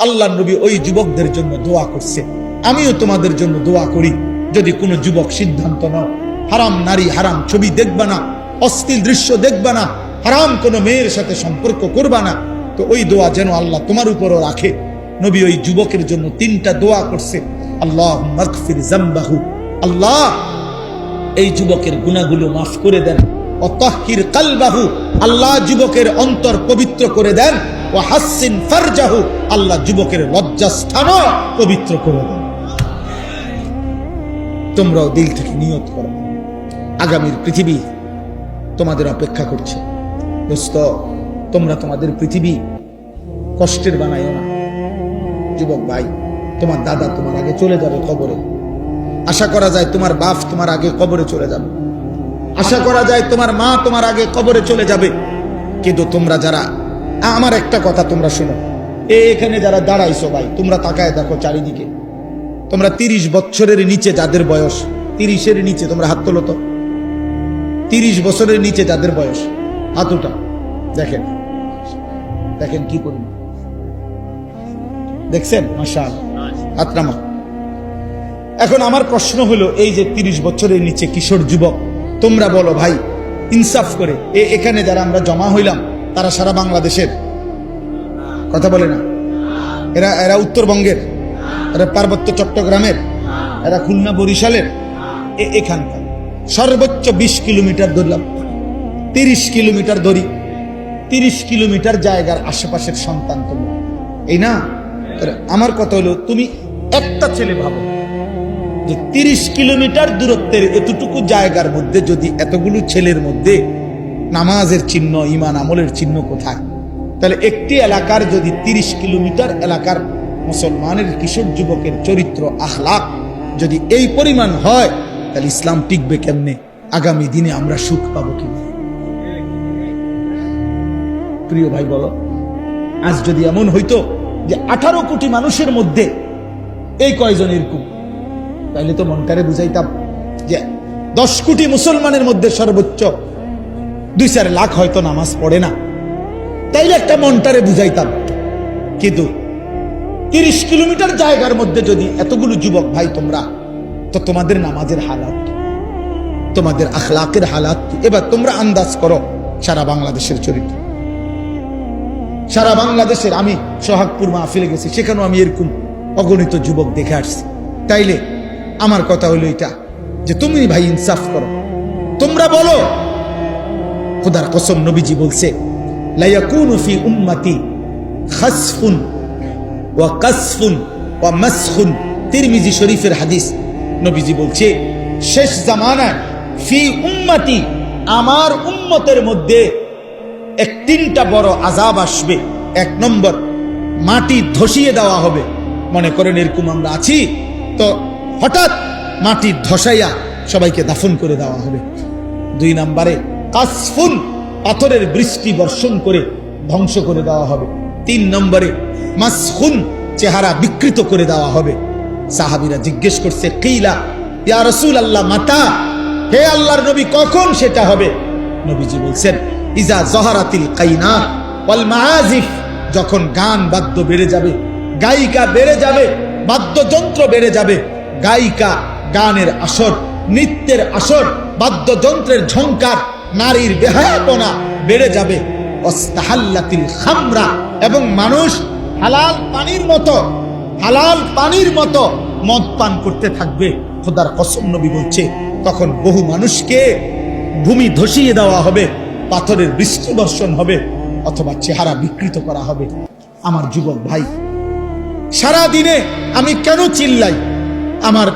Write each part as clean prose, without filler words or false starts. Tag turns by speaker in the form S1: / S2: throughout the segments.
S1: আল্লাহ নবী ওই যুবকদের জন্য দোয়া করছে। আমিও তোমাদের জন্য দোয়া করি, যদি কোনো যুবক সিদ্ধান্ত নাও হারাম নারী হারাম ছবি দেখবা না, অশ্লীল দৃশ্য দেখবা না, হারাম কোনো মেয়ের সাথে সম্পর্ক করবা না, তো ওই দোয়া যেন আল্লাহ তোমার উপরও রাখে। নবী ওই যুবকের জন্য 3টা দোয়া করছে। আল্লাহুম্মা আগফির যামবাহু, আল্লাহ এই যুবকের গুনাহগুলো মাফ করে দেন। ওয়া তাহহির কলবাহু, আল্লাহ যুবকের অন্তর পবিত্র করে দেন। ওয়া হাসসিন ফারজাহু, আল্লাহ যুবকের লজ্জাস্থানও পবিত্র করে দেন। তোমরাও দিল থেকে নিয়ত করো, আগামীর পৃথিবী তোমাদের অপেক্ষা করছে। দোস্ত, তোমরা তোমাদের পৃথিবী কষ্টের বানাইও না। যুবক ভাই, তোমার দাদা তোমার আগে চলে যাবে কবরে। আশা করা যায় তোমার বাপ তোমার আগে কবরে চলে যাবে, আশা করা যায় তোমার মা তোমার আগে কবরে চলে যাবে। কিন্তু তোমরা যারা, আমার একটা কথা তোমরা শোনো, এখানে যারা দাঁড়াইছো ভাই, তোমরা তাকায় দেখো চারিদিকে। তোমরা 30 বছরের নিচে যাদের বয়স, 30-এর নিচে, তোমরা হাত তোলো তো। 30 বছরের নিচে যাদের বয়স, হাত উঠা। দেখেন দেখেন কি করুন, দেখছেন? মাশাআল্লাহ, হাত নামা। এখন আমার প্রশ্ন হলো, এই যে 30 বছরের নিচে কিশোর যুবক, তোমরা বলো ভাই ইনসাফ করে, এখানে যারা আমরা জমা হইলাম তারা সারা বাংলাদেশের? কথা বলে না। এরা উত্তরবঙ্গের, এরা পার্বত্য চট্টগ্রামের, এরা খুলনা বরিশালের, এখানকার সর্বোচ্চ 20 কিলোমিটার ধরলাম, 30 কিলোমিটার ধরি, 30 কিলোমিটার জায়গার আশেপাশের সন্তান তোমরা, এই না? আমার কথা হলো, তুমি একটা ছেলে ভাবো যে 30 কিলোমিটার দূরত্বের এতটুকু জায়গার মধ্যে যদি এতগুলো ছেলের মধ্যে নামাজের চিহ্ন, ঈমান আমলের চিহ্ন কোথায়? তাহলে একটি এলাকার যদি 30 কিলোমিটার এলাকার মুসলমানের কিশোর যুবকের চরিত্র আখলাক যদি এই পরিমাণ হয়, তাহলে ইসলাম টিকবে কেমনে? আগামী দিনে আমরা সুখ পাবো কি? প্রিয় ভাই বলো, আজ যদি এমন হইতো যে 18 কোটি মানুষের মধ্যে এই কয়জন এরকম, তাহলে তো মনটারে বুঝাইতাম যে 10 কোটি মুসলমানের মধ্যে সর্বোচ্চ 2-4 লাখ হয়তো নামাজ পড়ে না, তাইলে একটা মনটারে বুঝাইতাম। কিন্তু 30 কিলোমিটার জায়গার মধ্যে যদি এতগুলো যুবক ভাই তোমরা, তো তোমাদের নামাজের হালাত, তোমাদের আখলাকের হালাত কি? এবার তোমরা আন্দাজ করো সারা বাংলাদেশের চরিত্র। সারা বাংলাদেশের, আমি সোহাগপুর মাহফিলে গেছি, সেখানেও আমি এরকম অগণিত যুবক দেখে আসছি। তাইলে আমার কথা হলো এটা যে তুমি ভাই ইনসাফ করো, তোমরা বলো। খোদার কসম, নবীজি বলছে লা ইয়াকুনু ফি উম্মতি খাসফুন ওয়া কাসফুন ওয়া মাসখুন, তিরমিজি শরীফের হাদিস। নবীজি বলছে শেষ জামানায় ফি উম্মতি, আমার উম্মতের মধ্যে 3টা বড় আযাব আসবে। 1 নম্বর, মাটি ধসিয়ে দেওয়া হবে। মনে করেন এরকম আমরা আছি, তো হঠাৎ মাটি ধসাইয়া সবাইকে দাফন করে দেওয়া হবে। 2 নম্বরে কাসফুন, পাথরের বৃষ্টি বর্ষণ করে ধ্বংস করে দেওয়া হবে। 3 নম্বরে মাসখুন, চেহারা বিকৃত করে দেওয়া হবে। সাহাবীরা জিজ্ঞেস করছে, কিলা ইয়া রাসূলুল্লাহ মাতা, হে আল্লাহর নবী কখন সেটা হবে? নবীজি বলছেন ইজা জহারাতিল কাইনাত ওয়াল মাআজিফ, যখন গান বাদ্য বেড়ে যাবে, গায়িকা বেড়ে যাবে, বাদ্যযন্ত্র বেড়ে যাবে, গায়িকা, গানের আসর, নৃত্যের আসর, বাদ্যযন্ত্রের ঝংকার, নারীর বেহায়াপনা বেড়ে যাবে। ওয়াস্তাহাল্লাতিল খামরা, এবং মানুষ হালাল পানির মতো মদ পান করতে থাকবে। খোদার কসম, নবী বলছে তখন বহু মানুষকে ভূমি ধসিয়ে দেওয়া হবে, পাথরের বৃষ্টি বর্ষণ হবে, অথবা চেহারা বিকৃত করা হবে। আমার যুবক ভাই, সারা দিনে আমি কেন চিল্লাই? আমার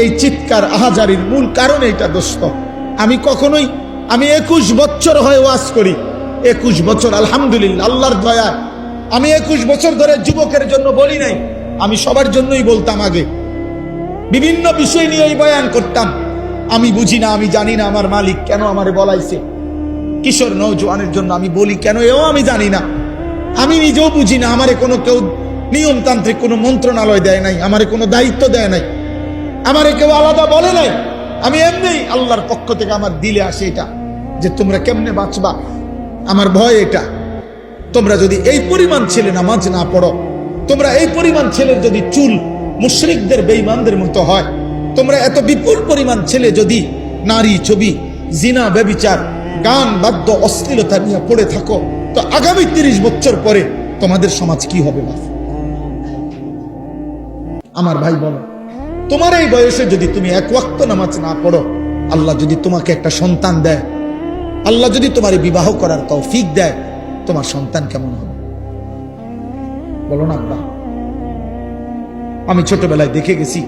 S1: এই চিৎকার আহাজারির মূল কারণ এটা দোস্ত। আমি 21 বছর হয়ে ওয়াজ করি, 21 বছর আলহামদুলিল্লাহ, আল্লাহর দয়া। আমি 21 বছর ধরে যুবকের জন্য বলি নাই, আমি সবার জন্যই বলতাম। আগে বিভিন্ন বিষয় নিয়ে বয়ান করতাম। আমি বুঝি না, আমি জানি না আমার মালিক কেন আমারে বলাইছে। কিশোর নওজোয়ানের জন্য আমি বলি কেন, এও আমি জানি না। আমি নিজেও বুঝি না, আমারে কোনো কেউ নিয়মতান্ত্রিক কোনো মন্ত্রণালয় দেয় নাই, আমারে কোনো দায়িত্ব দেয় নাই, আমারে কেউ আলাদা বলে নাই। আমি এমনি আল্লাহর পক্ষ থেকে আমার দিলে আসে এটা যে তোমরা কেমনে বাঁচবা। আমার ভয় এটা, তোমরা যদি এই পরিমাণ ছেলে নামাজ না পড়ো, তোমরা এই পরিমাণ ছেলের যদি চুল মুশরিকদের বেঈমানদের মতো হয়, তোমরা এত বিপুল পরিমাণ ছেলে যদি নারী ছবি জিনা ব্যভিচার গান বাদ্য অশ্লীলতা নিয়ে পড়ে থাকো, তো আগামী 30 বছর পরে তোমাদের সমাজ কি হবে? আমার ভাই বলো, তোমার এই বয়সে যদি তুমি এক ওয়াক্ত নামাজ না পড়ো, আল্লাহ যদি তোমাকে একটা সন্তান দেয়, আল্লাহ যদি তোমার বিবাহ করার তৌফিক দেয়, তোমার সন্তান কেমন হবে বলো না? আব্বা, আমি ছোটবেলায় দেখে গেছি,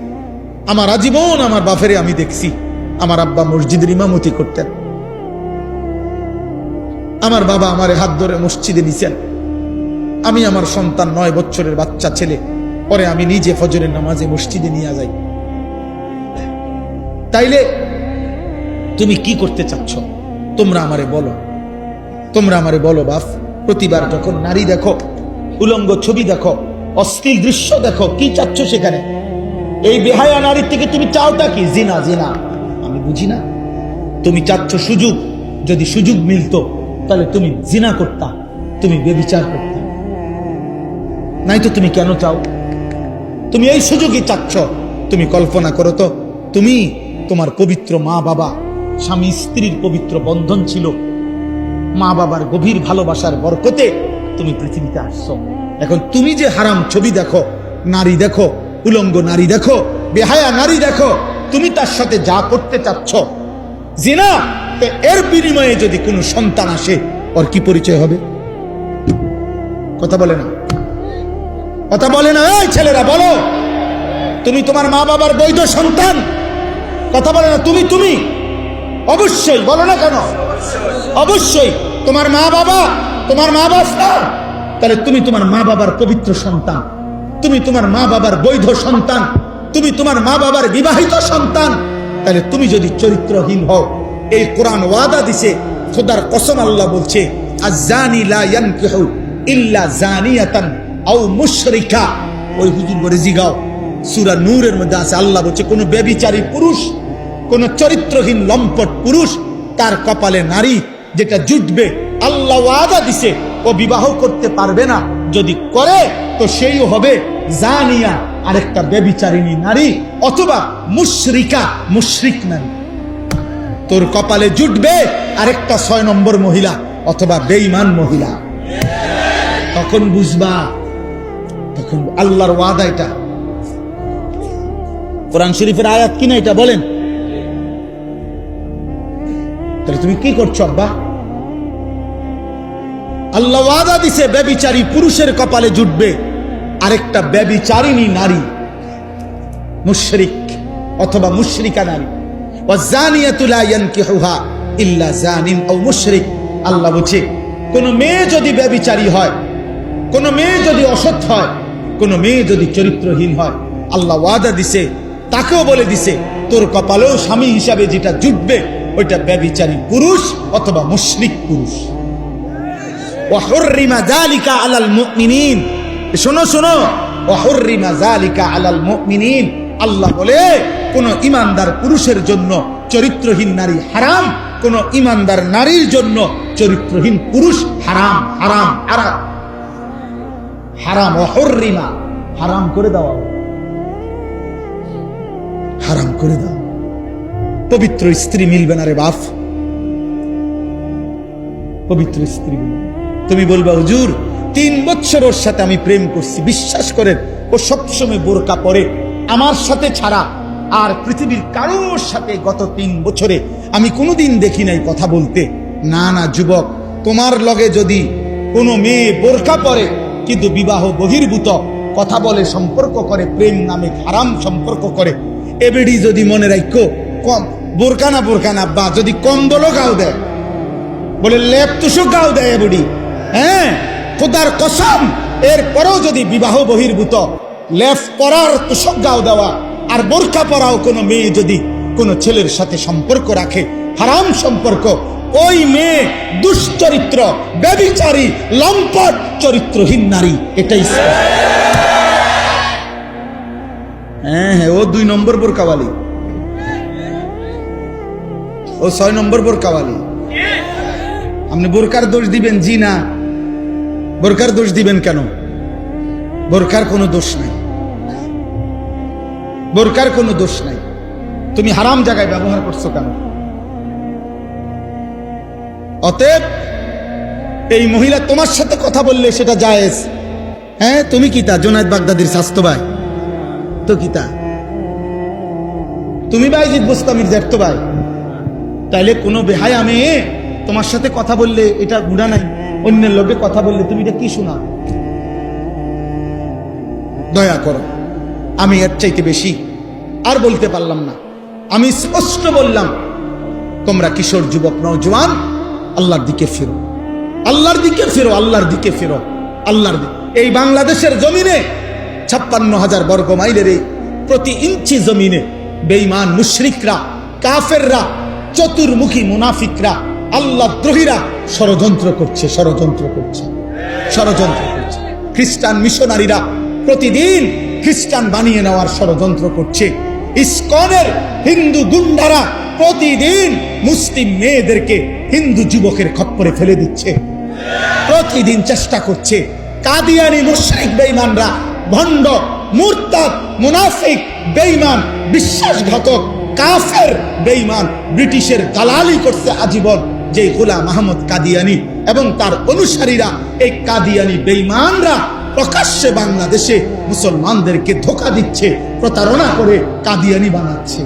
S1: আমার আজীবন আমার বাপেরে আমি দেখছি, আমার আব্বা মসজিদের ইমামতি করতেন, আমার বাবা আমারে হাত ধরে মসজিদে নিছেন, আমি আমার সন্তান 9 বছরের বাচ্চা ছেলে, পরে আমি নিজে ফজরের নামাজে মসজিদে নিয়ে যাই। তাইলে তুমি কি করতে চাচ্ছ? তোমরা আমারে বলো, তোমরা আমারে বলো বাপ। প্রতিবার যখন নারী দেখো, উলঙ্গ ছবি দেখো, অশ্লীল দৃশ্য দেখো, কি চাচ্ছ সেখানে? এই বেহায়া নারীর থেকে তুমি চাওটা কি? জিনা। জিনা আমি বুঝি না। তুমি চাচ্ছ সুযোগ, যদি সুযোগ মিলতো তাহলে তুমি জিনা করতা, তুমি ব্যভিচার করতা। নাই তো তুমি কেন চাও? তুমি এই সুযোগই চাচ্ছ। তুমি কল্পনা করো তো, তুমি তোমার পবিত্র মা বাবা, স্বামী স্ত্রীর পবিত্র বন্ধন ছিল, মা বাবার গভীর ভালোবাসার বরকতে তুমি পৃথিবীতে আসছো। এখন তুমি যে হারাম ছবি দেখো, নারী দেখো, উলঙ্গ নারী দেখো, বেহায়া নারী দেখো, তুমি তার সাথে যা করতে চাচ্ছ জিনা, তো এর বিনিময়ে যদি কোনো সন্তান আসে, ওর কি পরিচয় হবে? কথা বলে না, কথা বলে না। এই ছেলেরা বলো, তুমি তোমার মা বাবার বৈধ সন্তান? কথা বলে না। তুমি অবশ্যই বলো না কেন? অবশ্যই তোমার মা বাবা, তোমার মা বাবা, তাহলে তুমি তোমার মা বাবার পবিত্র সন্তান, তুমি তোমার মা বাবার বৈধ সন্তান, তুমি তোমার মা বাবার বিবাহিত সন্তান। তাহলে তুমি যদি চরিত্রহীন হও, এই কোরআন ওয়াদা দিছে, খোদার কসম আল্লাহ বলছে, আয-জানি লা ইয়ানকিহু ইল্লা জানিয়াতান আও মুশরিকা। ওই হুজুর করে জিগাও, সূরা নূরের মধ্যে আছে, আল্লাহ বলছে কোন ব্যভিচারী পুরুষ, কোন চরিত্রহীন লম্পট পুরুষ, তার কপালে নারী যেটা জুটবে, আল্লাহ ওয়াদা দিছে ও বিবাহ করতে পারবে না। যদি করে তো সেই হবে জানিয়া, আরেকটা ব্যভিচারিণী নারী, অথবা মুশরিকা, মুশরিক নারী। তোর কপালে জুটবে আরেকটা 6 নম্বর মহিলা, অথবা বেঈমান মহিলা। তখন বুঝবা, তখন আল্লাহর ওয়াদা। এটা কোরআন শরীফের আয়াত কিনা এটা বলেন? তাহলে তুমি কি করছো আব্বা? আল্লাহ ওয়াদা দিছে ব্যভিচারী পুরুষের কপালে জুটবে আরেকটা ব্যভিচারিণী নারী, মুশরিক অথবা মুশরিকা নারী। ওয়াজানিয়াতু লা ইয়ানকিহুহা ইল্লা জানিন আও মুশরিক। আল্লাহ বলছে কোন মেয়ে যদি ব্যভিচারী হয়, কোন মেয়ে যদি অসৎ হয়, কোন মেয়ে যদি চরিত্রহীন হয়, আল্লাহ ওয়াদা দিছে, তাকেও বলে দিছে তোর কপালেও স্বামী হিসাবে যেটা জুটবে ওইটা ব্যভিচারী পুরুষ অথবা মুশরিক পুরুষ। ওয়া হুররিমা যালিকা আলাল মুমিনিন। শোনো শোনো, ওয়া হুররিমা যালিকা আলাল মুমিনিন। আল্লাহ বলে কোন ইমানদার পুরুষের জন্য চরিত্রহীন নারী হারাম, কোন ইমানদার নারীর জন্য চরিত্রহীন পুরুষ হারাম। হারাম হারাম হারাম। ওয়া হুররিমা, হারাম করে দেওয়া, হারাম করে দাও। পবিত্র স্ত্রী মিলবে না রে বাপ, পবিত্র স্ত্রী মিলবে। তুমি বলবা হুজুর 3 বছর ওর সাথে আমি প্রেম করছি, বিশ্বাস করেন ও সবসময় বোরকা পরে, আমার সাথে ছাড়া আর পৃথিবীর কারোর সাথে গত 3 বছরে আমি কোনোদিন দেখি নাই কথা বলতে। না না যুবক, তোমার লগে যদি কোনো মেয়ে বোরকা পরে কিন্তু বিবাহ বহির্ভূত কথা বলে, সম্পর্ক করে, প্রেম নামে হারাম সম্পর্ক করে, এবেডি যদি মনে রাখো কম বোরকানা বোরকানা বা যদি কম্বলও গাও দেয়, বলে লেপ তুষক গাও দেয় এবেডি, হ্যাঁ খোদার কসম, এরপরেও যদি বিবাহ বহির্ভূত লেপ পরার তুষক গাও দেওয়া আর বোরকা পরাও কোনো মেয়ে যদি কোনো ছেলের সাথে সম্পর্ক রাখে, হারাম সম্পর্ক, ওই মেয়ে দুশ্চরিত্র, ব্যভিচারী, লম্পট, চরিত্রহীন নারী। এটাই হ্যাঁ হ্যাঁ, ও 2 নম্বর বোরকাওয়ালি, ও 6 নম্বর বোরকাওয়ালি। আপনি বোরকার দোষ দিবেন? জি না। বোরকার দোষ দিবেন কেন? বোরকার কোনো দোষ নাই, বোরকার কোনো দোষ নাই। তুমি হারাম জায়গায় ব্যবহার করছো কেন? অতএব এই মহিলা তোমার সাথে কথা বললে সেটা জায়েজ। হ্যাঁ, তুমি কি তা জুনায়েদ বাগদাদির স্বাস্থ্য ভাই তো কি তা? তুমি বাইজিদ বুস্তামির জ্যাঠতো ভাই, তাইলে কোনো বেহায়া মেয়ে তোমার সাথে কথা বললে এটা গুনাহ নাই? অন্যের লোকে কথা বললে তুমি এটা কি শোনা? দয়া করো, আমি এর চাইতে বেশি আর বলতে পারলাম না। আমি স্পষ্ট বললাম, তোমরা কিশোর যুবক নওজোয়ান আল্লাহর দিকে ফিরো, আল্লাহর দিকে ফিরো, আল্লাহর দিকে ফিরো, আল্লাহর দিকে। এই বাংলাদেশের জমিনে 56,000 বর্গ মাইলের এই প্রতি ইঞ্চি জমিনে বেঈমান মুশরিকরা, কাফেররা, চতুর্মুখী মুনাফিকরা, আল্লাহ দ্রোহীরা ষড়যন্ত্র করছে, ষড়যন্ত্র করছে, ষড়যন্ত্র করছে। খ্রিস্টান মিশনারিরা প্রতিদিন খ্রিস্টান বানিয়ে নেওয়ার ষড়যন্ত্র করছে। ইসকনের হিন্দু গুন্ডারা প্রতিদিন মুসলিম মেয়েদেরকে হিন্দু যুবকের খপ্পরে ফেলে দিচ্ছে, প্রতিদিন চেষ্টা করছে। কাদিয়ানি মুশরিক বেঈমানরা, ভণ্ড, মুরতাদ, মুনাফিক, বেঈমান, বিশ্বাসঘাতক, কাফের, বেঈমান, ব্রিটিশের দালালি করছে আজীবন। যে গোলাম আহমদ কাদিয়ানি এবং তার অনুসারীরা, এই কাদিয়ানি বেঈমানরা প্রকাশ্যে বাংলাদেশে মুসলমানদেরকে ধোঁকা দিচ্ছে, প্রতারণা করে কাদিয়ানি বানাচ্ছে।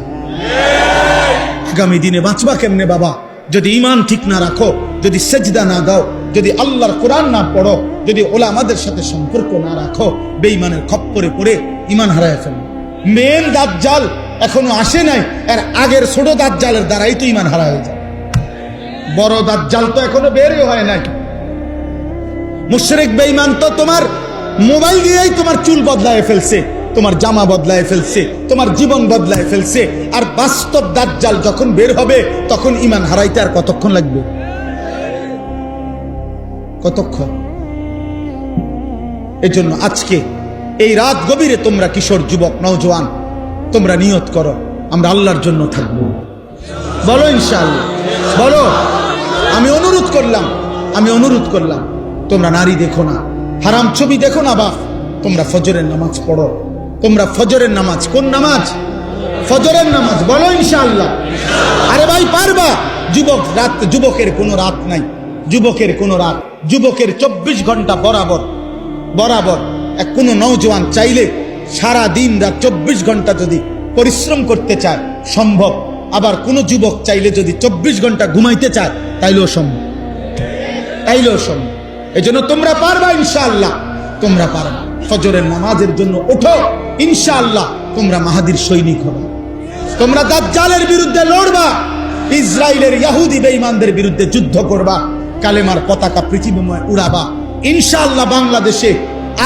S1: আগামী দিনে বাঁচবা কেমনে বাবা? যদি ঈমান ঠিক না রাখো, যদি সেজদা না দাও, যদি আল্লাহর কোরআন না পড়ো, যদি ওলামাদের সাথে সম্পর্ক না রাখো, বেঈমানের খপ্পরে পড়ে ঈমান হারায় ফেলো। মেন দাজ্জাল এখনো আসে নাই, এর আগের ছোট দাজ্জালের দ্বারাই তো ঈমান হারা হয়ে যায়। বড় দাজ্জাল তো এখনো বেরই হয় নাই। মুশরিক বেঈমান তো তোমার মোবাইল দিয়েই তোমার চুল বদলায় ফেলছে, তোমার জামা বদলায় ফেলছে, তোমার জীবন বদলায় ফেলছে। আর বাস্তব দাজ্জাল যখন বের হবে তখন ঈমান হারাইতে আর কতক্ষণ লাগবে? কতক্ষণ? এজন্য আজকে এই রাত গভীরে তোমরা কিশোর যুবক নওজোয়ান, তোমরা নিয়ত করো আমরা আল্লাহর জন্য থাকবো। বলো ইনশাআল্লাহ, বলো। আমি অনুরোধ করলাম, আমি অনুরোধ করলাম, তোমরা নারী দেখো না, হারাম ছবি দেখো না বাপ, তোমরা ফজরের নামাজ পড়ো। তোমরা ফজরের নামাজ, কোন নামাজ? ফজরের নামাজ। বলো ইনশাআল্লাহ। আরে ভাই পারবা? যুবক রাত, যুবকের কোনো রাত নাই, যুবকের কোনো রাত, যুবকের 24 ঘন্টা বরাবর বরাবর। এক কোনো নওজোয়ান চাইলে সারা দিন রাত 24 ঘন্টা যদি পরিশ্রম করতে চায় সম্ভব। আবার কোন যুবক চাইলে যদি 24 ঘন্টা ঘুমাইতে চায় তাইলেও সম্ভব, তাইলেও সম্ভব। এজন্য তোমরা পারবা ইনশাআল্লাহ, তোমরা পারবা। ফজরের নামাজের জন্য ওঠো ইনশাআল্লাহ, তোমরা মাহাদির সৈনিক হবে। তোমরা দাজ্জালের বিরুদ্ধে লড়বা, ইসরায়েলের ইহুদি বেঈমানদের বিরুদ্ধে যুদ্ধ করবা, কালেমার পতাকা পৃথিবীময় উড়াবা ইনশাআল্লাহ। বাংলাদেশে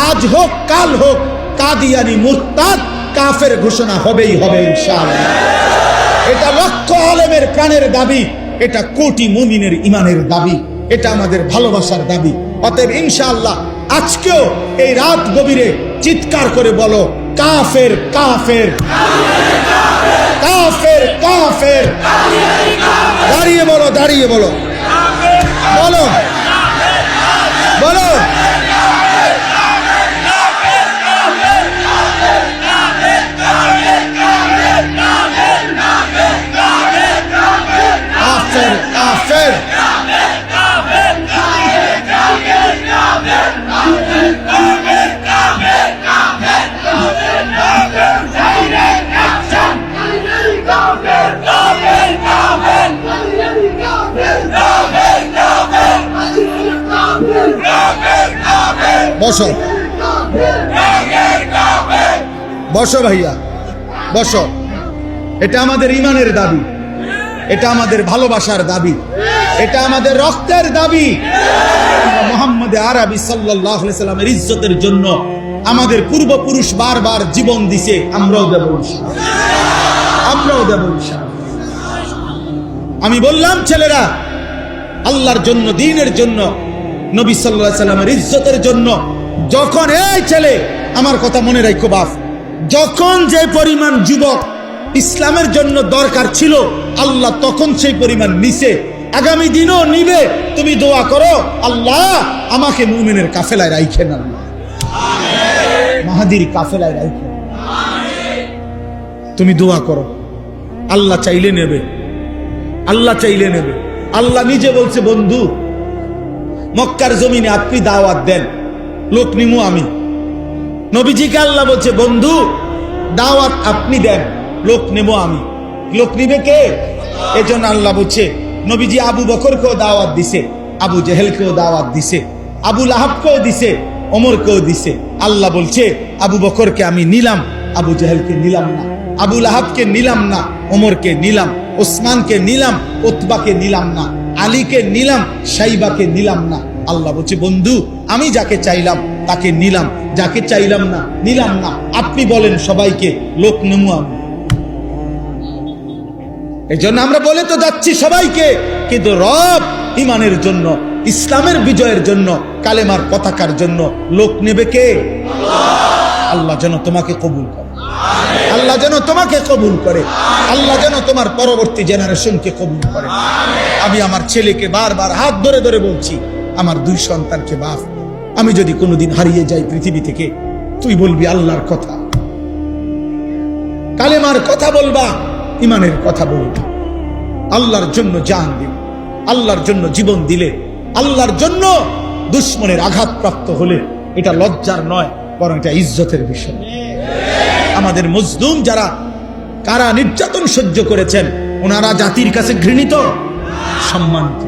S1: আজ হোক কাল হোক কাদিয়ানি মুরতাদ কাফের ঘোষণা হবেই হবে ইনশাআল্লাহ। এটা লক্ষ আলেমের প্রাণের দাবি, এটা কোটি মুমিনের ঈমানের দাবি, এটা আমাদের ভালোবাসার দাবি। অতএব ইনশাআল্লাহ আজকেও এই রাত গভীরে চিৎকার করে বলো, কাফের কাফের কাফের কাফের। দাঁড়িয়ে বলো, দাঁড়িয়ে বলো, বলো বলো। কাফের কাফের বসো বসো ভাইয়া, বসো। এটা আমাদের ঈমানের দাবি, এটা আমাদের ভালোবাসার দাবি, এটা আমাদের রক্তের দাবি। মুহাম্মদ আরবি সাল্লাল্লাহু আলাইহি সাল্লামের ইজ্জতের জন্য আমাদের পূর্বপুরুষ বারবার জীবন দিছে, আমরাও দেব ইনশাআল্লাহ, আমরাও দেব ইনশাআল্লাহ। আমি বললাম ছেলেরা, আল্লাহর জন্য, দ্বীনের জন্য, নবী সাল্লাল্লাহু আলাইহি সাল্লামের ইজ্জতের জন্য যখন, এই ছেলে আমার কথা মনে রাখো বাপ, যখন যে পরিমাণ যুবক ইসলামের জন্য দরকার ছিল আল্লাহ তখন সেই পরিমাণ নিছে, আগামী দিনও নিবে। তুমি দোয়া করো, আল্লাহ আমাকে মুমিনের কাফেলায় রাইখেন আল্লাহ। মাহাদির কাফেলায় রাখো। তুমি দোয়া করো, আল্লাহ চাইলে নেবে, আল্লাহ চাইলে নেবে। আল্লাহ নিজে বলছে, বন্ধু মক্কার জমিনে আপনি দাওয়াত দেন, লোক নিমু আমি। নবীজিকে আল্লাহ বলছে, বন্ধু দাওয়াত আপনি দেন, লোক নেব আমি। লোক নিবে কে? এজন্য আল্লাহ বলছে, নবীজি আবু বকরকেও দাওয়াত দিছে, আবু জেহেলকেও দাওয়াত দিছে, আবু লাহাবকেও দিছে, ওমরকেও দিছে। আল্লাহ বলছে, আবু বকরকে আমি নিলাম, আবু জেহেলকে নিলাম না, আবু লাহাবকে নিলাম না, ওমরকে নিলাম, ওসমানকে নিলাম, উতবাকে নিলাম না, আলীকে নিলাম, সাইবাকে নিলাম না। আল্লাহ বলছে, বন্ধু আমি যাকে চাইলাম তাকে নিলাম, যাকে চাইলাম না নিলাম না। আপনি বলেন সবাইকে লোক নেমু আমি। এই জন্য আমরা বলে তো যাচ্ছি সবাইকে, কিন্তু রব ইমানের জন্য, ইসলামের বিজয়ের জন্য, কালেমার পতাকার জন্য লোক নেবে কে? আল্লাহ যেন তোমাকে কবুল করে, আল্লাহ যেন তোমাকে কবুল করে, আল্লাহ যেন তোমার পরবর্তী জেনারেশনকে কবুল করে। আমি আমার ছেলেকে বারবার হাত ধরে ধরে বলছি, আমার 2 সন্তানকে, বাপ আমি যদি কোনোদিন হারিয়ে যাই পৃথিবী থেকে, তুই বলবি আল্লাহর কথা, কালেমার কথা বলবা, ইমানের কথা বলবা। আল্লাহর জন্য জান দিলে, আল্লাহর জন্য জীবন দিলে, আল্লাহর জন্য দুশ্মনের আঘাতপ্রাপ্ত হলে এটা লজ্জার নয়, বরং এটা ইজ্জতের বিষয়। আমাদের মজলুম যারা কারা নির্যাতন সহ্য করেছেন, ওনারা জাতির কাছে ঘৃণিত, সম্মানিত,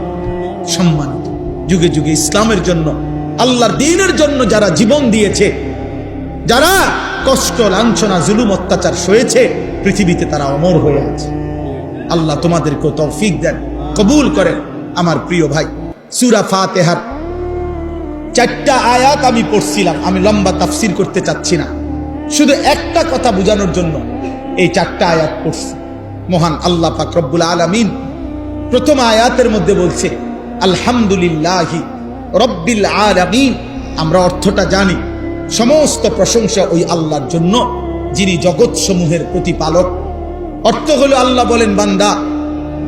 S1: সম্মানিত। যুগে যুগে ইসলামের জন্য, আল্লাহর দ্বীনের জন্য যারা জীবন দিয়েছে, যারা কষ্ট লাঞ্ছনা জুলুম অত্যাচার সয়েছে, পৃথিবীতে তারা অমর হয়ে আছে। আল্লাহ তোমাদেরকে তৌফিক দেন, কবুল করেন। আমার প্রিয় ভাই, সূরা ফাতিহার 4টা আয়াত আমি পড়ছিলাম, আমি লম্বা তাফসীর করতে চাচ্ছি না, শুধু একটা কথা বোঝানোর জন্য এই 4টা আয়াত পড়ছি। মহান আল্লাহ পাক রব্বুল আলামিন প্রথম আয়াতের মধ্যে বলছে, আলহামদুলিল্লাহি রব্বিল আলামিন। আমরা অর্থটা জানি, সমস্ত প্রশংসা ওই আল্লাহর জন্য যিনি জগৎ সমূহের প্রতিপালক। অর্থ হলো, আল্লাহ বলেন, বান্দা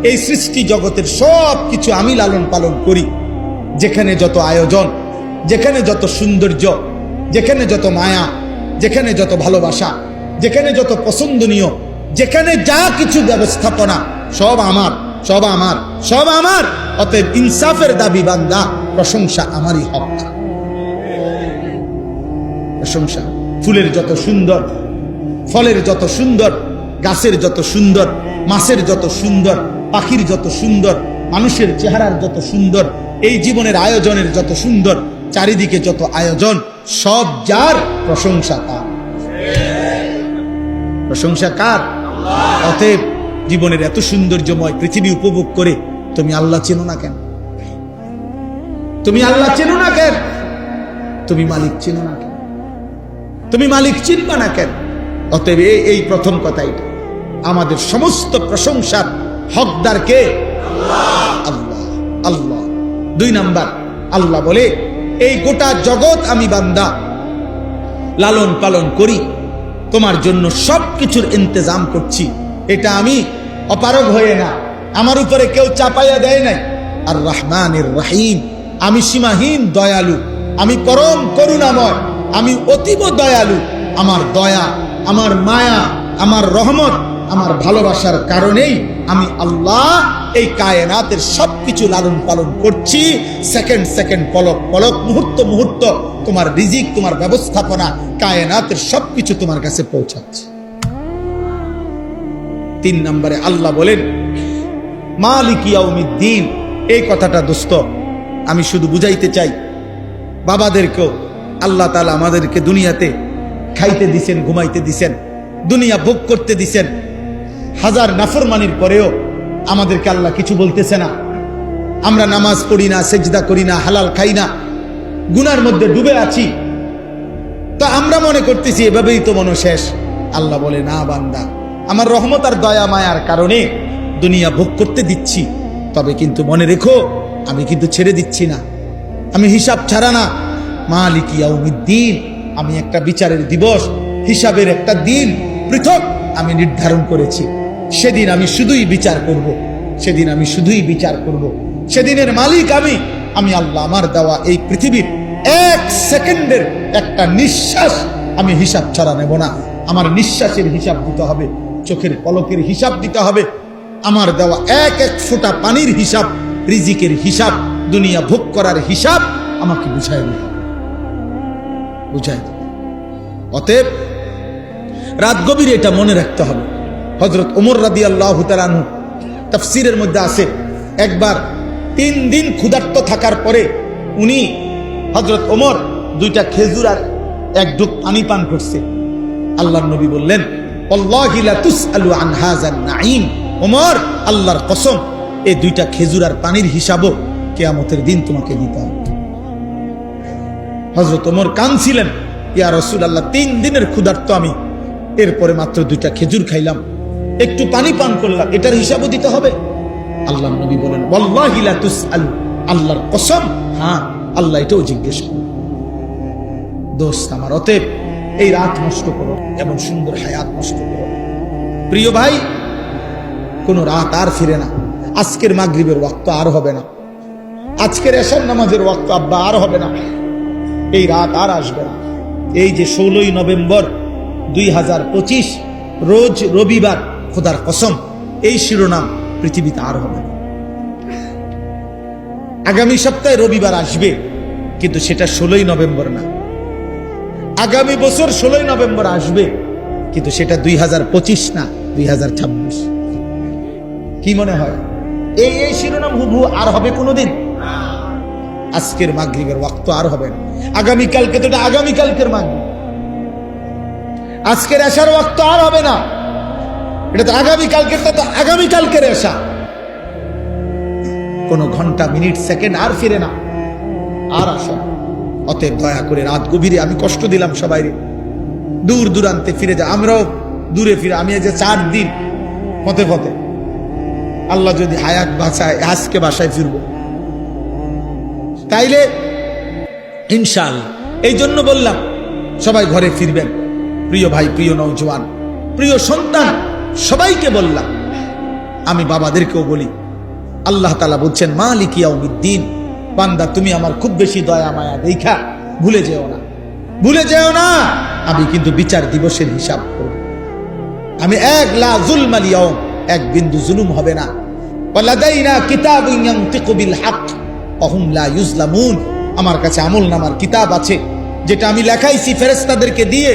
S1: এই সৃষ্টি জগতের সব কিছু আমি লালন পালন করি। যেখানে যত আয়োজন, যেখানে যত সৌন্দর্য, যেখানে যত মায়া, যেখানে যত ভালোবাসা, যেখানে যত পছন্দনীয়, যেখানে যা কিছু ব্যবস্থাপনা, সব আমার, সব আমার, সব আমার। অতএব ইনসাফের দাবি বান্দা, প্রশংসা আমারই হক। প্রশংসা, ফুলের যত সুন্দর, ফলের যত সুন্দর, গাছের যত সুন্দর, মাছের যত সুন্দর, পাখির যত সুন্দর, মানুষের চেহারার যত সুন্দর, এই জীবনের আয়োজনের যত সুন্দর, চারিদিকে যত আয়োজন, সব যার, প্রশংসা তার। প্রশংসা কার? অতএব জীবনের এত সৌন্দর্যময় পৃথিবী উপভোগ করে তুমি আল্লাহ চেনো না কেন? তুমি আল্লাহ চেনো না কেন? তুমি মালিক চেনো না কেন? তুমি মালিক চিনবা না কেন? অতএব এই প্রথম কথা, এটা আমাদের সমস্ত প্রশংসার হকদার কে? আল্লাহ, আল্লাহ। 2 নাম্বার, আল্লাহ বলে, এই গোটা জগৎ আমি বান্দা লালন পালন করি, তোমার জন্য সবকিছুর ইন্তজাম করছি। এটা আমি অপারগ হয়ে না, আমার উপরে কেউ চাপাইয়া দেয় নাই। আর রহমানির রহিম, আমি সীমাহীন দয়ালু, আমি পরম করুণাময়, আমি অতীব দয়ালু। আমার দয়া, আমার মায়া, আমার রহমত, আমার ভালোবাসার কারণেই আমি আল্লাহ এই কায়নাতের সবকিছু লালন পালন করছি। সেকেন্ড সেকেন্ড, পলক পলক, মুহূর্ত মুহূর্ত তোমার রিজিক, তোমার ব্যবস্থাপনা, কায়নাতের সবকিছু তোমার কাছে পৌঁছাচ্ছে। 3 নম্বরে আল্লাহ বলেন, মালিক ইয়াউমিদ্দিন। এই কথাটা দোস্ত আমি শুধু বুঝাইতে চাই, বাবাদেরকেও আল্লাহ তাআলা আমাদেরকে দুনিয়াতে খাইতে দিছেন, ঘুমাইতে দিছেন, দুনিয়া ভোগ করতে দিছেন। হাজার নাফরমানির পরেও আমাদেরকে আল্লাহ কিছু বলতেছে না। আমরা নামাজ পড়ি না, সেজদা করি না, হালাল খাই না, গুনার মধ্যে ডুবে আছি, তো আমরা মনে করতেছি এভাবেই তো মনে শেষ। আল্লাহ বলে, না বান্দা, আমার রহমত আর দয়া মায়ার কারণে দুনিয়া ভোগ করতে দিচ্ছি, তবে কিন্তু মনে রেখো আমি কিন্তু ছেড়ে দিচ্ছি না, আমি হিসাব ছাড়া না। মালিক ইয়াউমিদ্দিন, আমি একটা বিচারের দিবস, হিসাবের একটা দিন পৃথক আমি নির্ধারণ করেছি। সেদিন আমি শুধুই বিচার করব, সেদিন আমি শুধুই বিচার করব। সেদিনের মালিক আমি আল্লাহ। আমার দেওয়া এই পৃথিবীর 1 সেকেন্ডের একটা নিঃশ্বাস আমি হিসাব ছাড়া নেব না। আমার নিঃশ্বাসের হিসাব দিতে হবে, চোখের পলকের হিসাব দিতে হবে, আমার দেওয়া এক এক ফোঁটা পানির হিসাব, রিজিকের হিসাব, দুনিয়া ভোগ করার হিসাব আমাকে বুঝাই দিতে হবে, বুঝাই দিতে। অতএব রাত গভীরে এটা মনে রাখতে হবে। হযরত ওমর রাদিয়াল্লাহু তাআলা আনহু তাফসীরের মধ্যে আছে, একবার 3 দিন ক্ষুধার্ত থাকার পরে উনি হযরত ওমর 2টা খেজুর আর 1 ঢোক পানি পান করছে। আল্লাহর নবী বললেন, ওয়াল্লাহি লা তুসআলু আন হাযান নাঈম, ওমর আল্লাহর কসম, এই 2টা খেজুর আর পানির হিসাবও কিয়ামতের দিন তোমাকে দিতে হবে। হযরত ওমর কাঁদছিলেন, ইয়া রাসূলুল্লাহ, 3 দিনের ক্ষুধার্ত আমি, এরপরে মাত্র 2টা খেজুর খাইলাম, একটু পানি পান করলাম, এটার হিসাবও দিতে হবে? আল্লাহর নবী বলেন, ওয়াল্লাহি লা তুসআলু, আল্লাহর কসম, হ্যাঁ আল্লাহ এটাও জিজ্ঞেস করবে। দোস্ত আমার, অতএব এই রাত নষ্ট করো, এমন সুন্দর হায়াত নষ্ট করো। প্রিয় ভাই, কোন রাত আর ফিরে না। আজকের মাগরিবের ওয়াক্ত আর হবে না, আজকের এশার নামাজের ওয়াক্ত আব্বা আর হবে না, এই রাত আর আসবে না। এই যে 16ই নভেম্বর 2025 রোজ রবিবার, খোদার কসম এই শিরোনাম পৃথিবীতে আর হবে না। আগামী সপ্তাহে রবিবার আসবে, কিন্তু সেটা 16ই নভেম্বর না। আগামী বছর 16ই নভেম্বর আসবে, কিন্তু সেটা 2025 না, 2026। কি মনে হয় এই শিরোনাম হুবহু আর হবে কোনোদিন? আজকের মাগরিবের ওয়াক্ত আর হবে না। আগামীকালকে তো এটা আগামীকালকের মাগরিব, আজকের এশার ওয়াক্ত আর হবে না, এটা তো আগামীকালকের, তো আগামীকালকের এশা। কোন ঘন্টা, মিনিট, সেকেন্ড আর ফিরে না, আর আসে না। অতএব দয়া করে রাত গভীরে, আমি কষ্ট দিলাম সবাই, দূর দূরান্তে ফিরে যা, আমরাও দূরে ফিরে। আমি এই যে 4 দিন পথে পথে, আল্লাহ যদি হায়াত বাঁচায় আজকে বাসায় ফিরবো, তাইলে ইনশাআল্লাহ। এই জন্য বললাম সবাই ঘরে ফিরবেন। প্রিয় ভাই, প্রিয় নওজোয়ান, প্রিয় সন্তান, সবাইকে বললাম, আমি বাবাদেরকেও বলি, আল্লাহ তাআলা বলছেন মালিক ইয়াউমিদ্দিন, বান্দা তুমি আমার খুব বেশি দয়া মায়া দেখা ভুলে যেও না, ভুলে যেও না, আমি কিন্তু বিচার দিবসের হিসাব করব। আমি লা যুলমাল ইয়াউম, 1 বিন্দু জুলুম হবে না। ওয়ালাদাইনা কিতাবুন ইয়ানতিকু বিল হক ওয়া হুম লা ইউজলামুন, আমার কাছে আমলনামার কিতাব আছে, যেটা আমি লেখাইছি ফেরেশতাদেরকে দিয়ে,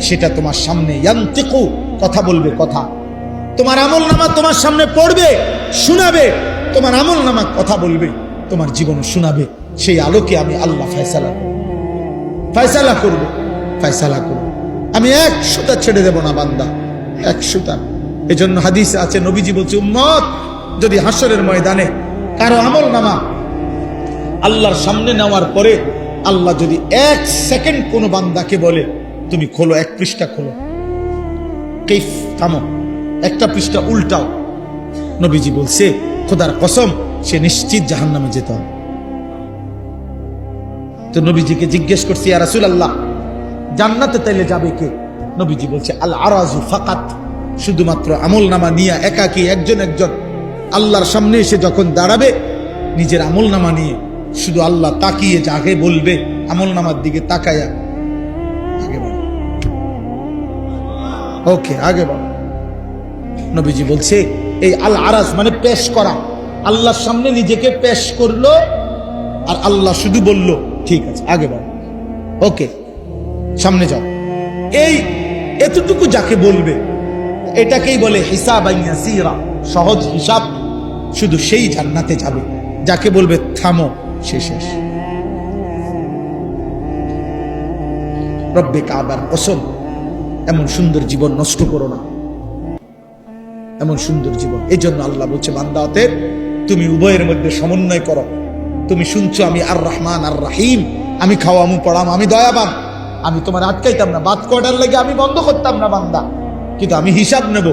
S1: সেটা তোমার সামনে ইয়ানতিকু, কথা বলবে, কথা। তোমার আমলনামা তোমার সামনে পড়বে, শোনাবে, তোমার আমলনামা কথা বলবে, তোমার জীবন শোনাবে। সেই আলোকে আমি আল্লাহ ফয়সালা করব। আমি 1 সুতা ছেড়ে দেব না বান্দা, 1 সুতা। এজন্য হাদিসে আছে, নবীজি বলছে, উম্মত যদি হাসরের ময়দানে কারো আমলনামা আল্লাহর সামনে নেওয়ার পরে আল্লাহ যদি 1 সেকেন্ড কোনো বান্দাকে বলে, তুমি খোলো, 1 পৃষ্ঠা খোলো, কাইফ, থামো, 1টা পৃষ্ঠা উল্টাও, নবীজি বলছে খোদার কসম সে নিশ্চিত জাহান্নামে যেতে হবে। তো নবীজিকে জিজ্ঞেস করছি, ইয়া রাসূলুল্লাহ, জান্নাতে তাইলে যাবে কে? নবীজি বলছে আল আরাজু ফাকাত, শুধুমাত্র আমলনামা নিয়ে একাকী একজন আল্লাহর সামনে এসে যখন দাঁড়াবে, নিজের আমলনামা নিয়ে শুধু আল্লাহ তাকিয়ে যাকে বলবে, আমলনামার দিকে তাকায়া আগে বাড়ো, ওকে আগে বাড়ো। নবীজি বলছে এই আল আরাজ মানে পেশ করা, আল্লাহর সামনে নিজেকে পেশ করলো, আর আল্লাহ শুধু বলল ঠিক আছে আগে বাড়ো, ওকে সামনে যাও। এই এতটুকু যাকে বলবে, এটাকেই বলে হিসাবান ইয়াসীরা, সহজ হিসাব, শুধু সেই জান্নাতে যাবে। যাকে বলবে থামো, সে শেষ। রব্বে কাবার কসম, এমন সুন্দর জীবন নষ্ট করো না, এমন সুন্দর জীবন। এই জন্য আল্লাহ বলছে, বান্দা অতএব তুমি উভয়ের মধ্যে সমন্বয় করো। তুমি শুনছো আমি আর রহমান আর রাহিম, আমি খাওয়ামু পড়াম, আমি দয়াবান, আমি তোমার আটকাইতাম না, বাদ কয়টার লেগে আমি বন্ধ করতাম না বান্দা, কিন্তু আমি হিসাব নেব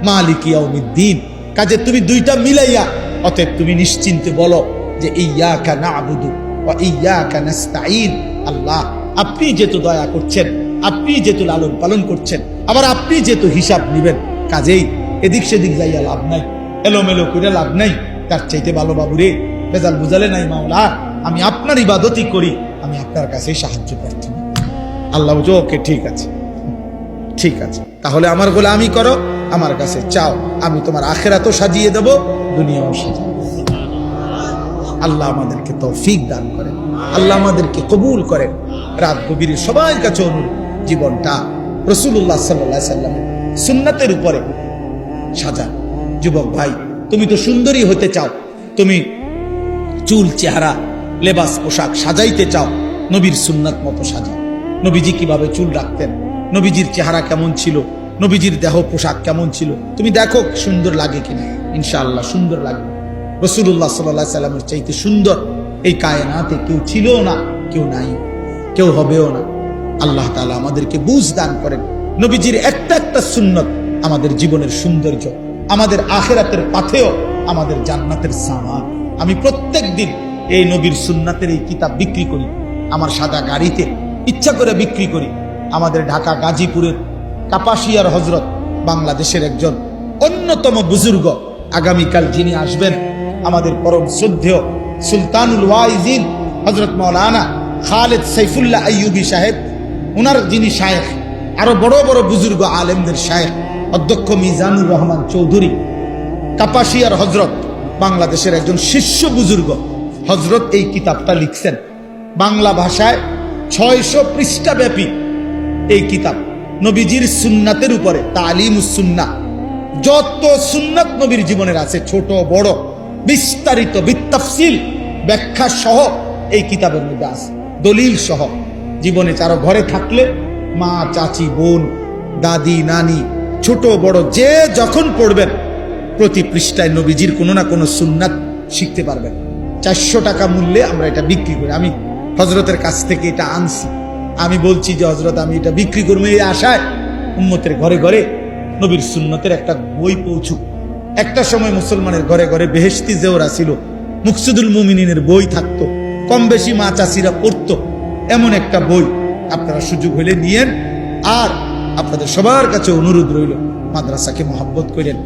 S1: মালিক ইয়াউমিদ্দিন। কাজে তুমি 2টা মিলাইয়া, অতএব তুমি নিশ্চিন্তে বলো যে ইয়্যাকা না'বুদু ওয়া ইয়্যাকা নাস্তাঈন। আল্লাহ আপনি যেহেতু দয়া করছেন, আপনি যেহেতু লালন পালন করছেন, আবার আপনি যেহেতু হিসাব নেবেন, কাজেই এদিক সেদিক যাইয়া লাভ নাই, এলোমেলো করে লাভ নাই। তার চাইতে ভালো বাবুরে, বেজাল বুঝালে নাই মাওলা, আমি আপনার ইবাদতই করি, আমি আপনার কাছে সাহায্য প্রার্থনা। আল্লাহ বলছে ওকে ঠিক আছে, ঠিক আছে, তাহলে আমার গোলামি করো, আমার কাছে চাও, আমি তোমার আখিরাতও সাজিয়ে দেব, দুনিয়াও সাজিয়ে দেব। আল্লাহ আমাদেরকে তৌফিক দান করেন, আল্লাহ আমাদেরকে কবুল করেন। রাত গভীরে সবার কাছে অনুরোধ, জীবনটা রাসূলুল্লাহ সাল্লাল্লাহু আলাইহি সাল্লামের সুন্নাতের উপরে সাজা। যুবক ভাই, তুমি তো সুন্দরী হতে চাও, তুমি চুল চেহারা লেবাস পোশাক সাজাইতে চাও, নবীর সুন্নাত মতো সাজাও। নবীজি কিভাবে চুল রাখতেন, নবীজির চেহারা কেমন ছিল, নবীজির দেহ পোশাক কেমন ছিল, তুমি দেখো সুন্দর লাগে কিনা। ইনশাআল্লাহ সুন্দর লাগবে। রাসূলুল্লাহ সাল্লাল্লাহু আলাইহি সাল্লামের চাইতে সুন্দর এই কায়নাতে কেউ ছিল না, কেউ নাই, কেউ হবেও না। আল্লাহ তাআলা আমাদেরকে বুঝ দান করেন। নবীজির একটা একটা সুন্নত আমাদের জীবনের সৌন্দর্য, আমাদের আখিরাতের পাথেয়, আমাদের জান্নাতের সামান। আমি প্রত্যেক দিন এই নবীর সুন্নাতের এই কিতাব বিক্রি করি, আমার সাদা গাড়িতে ইচ্ছা করে বিক্রি করি। আমাদের ঢাকা গাজীপুরের কাপাসিয়ার হযরত, বাংলাদেশের একজন অন্যতম বুজুর্গ, আগামীকাল যিনি আসবেন, আমাদের পরম শ্রদ্ধেয় সুলতানুল ওয়াইজিন হযরত মাওলানা খালেদ সাইফুল্লাহ আইয়ুবী সাহেব, ওনার যিনি শায়েখ, আরো বড় বড় বুজুর্গ আলেমদের শায়েখ অধ্যক্ষ মিজানুর রহমান চৌধুরী, কাপাসিয়ার হযরত, বাংলাদেশের একজন শীর্ষ বুজুর্গ হযরত এই কিতাবটা লিখছেন। বাংলা ভাষায় 600 পৃষ্ঠা ব্যাপী এই কিতাব নবীজির সুন্নাতের উপরে, তালিমুস সুন্নাহ, যত সুন্নাত নবীর জীবনের আছে ছোট বড় বিস্তারিত বিতাফসিল ব্যাখ্যা সহ এই কিতাবের মধ্যে আছে, দলিল সহ। জীবনে কারো ঘরে থাকলে মা, চাচি, বোন, দাদি, নানি, ছোট বড় যে যখন পড়বেন, প্রতি পৃষ্ঠায় নবীজির কোনো না কোনো সুন্নাত শিখতে পারবেন। 400 টাকা মূল্যে আমরা এটা বিক্রি করি। আমি হযরতের কাছ থেকে এটা আনছি। আমি বলছি যে হযরত, আমি এটা বিক্রি করবো এই আশায় উম্মতের ঘরে ঘরে নবীর সুন্নতের একটা বই পৌঁছুক। একটা সময় মুসলমানের ঘরে ঘরে বেহেশতি জেওরা ছিল, মুকসিদুল মুমিনিনের বই থাকতো, কম বেশি মা চাষিরা পড়তো, এমন একটা বই আপনারা সুযোগ হলে নিয়েন। আর আপনাদের সবার কাছে অনুরোধ রইল, মাদ্রাসাকে মহব্বত করেন।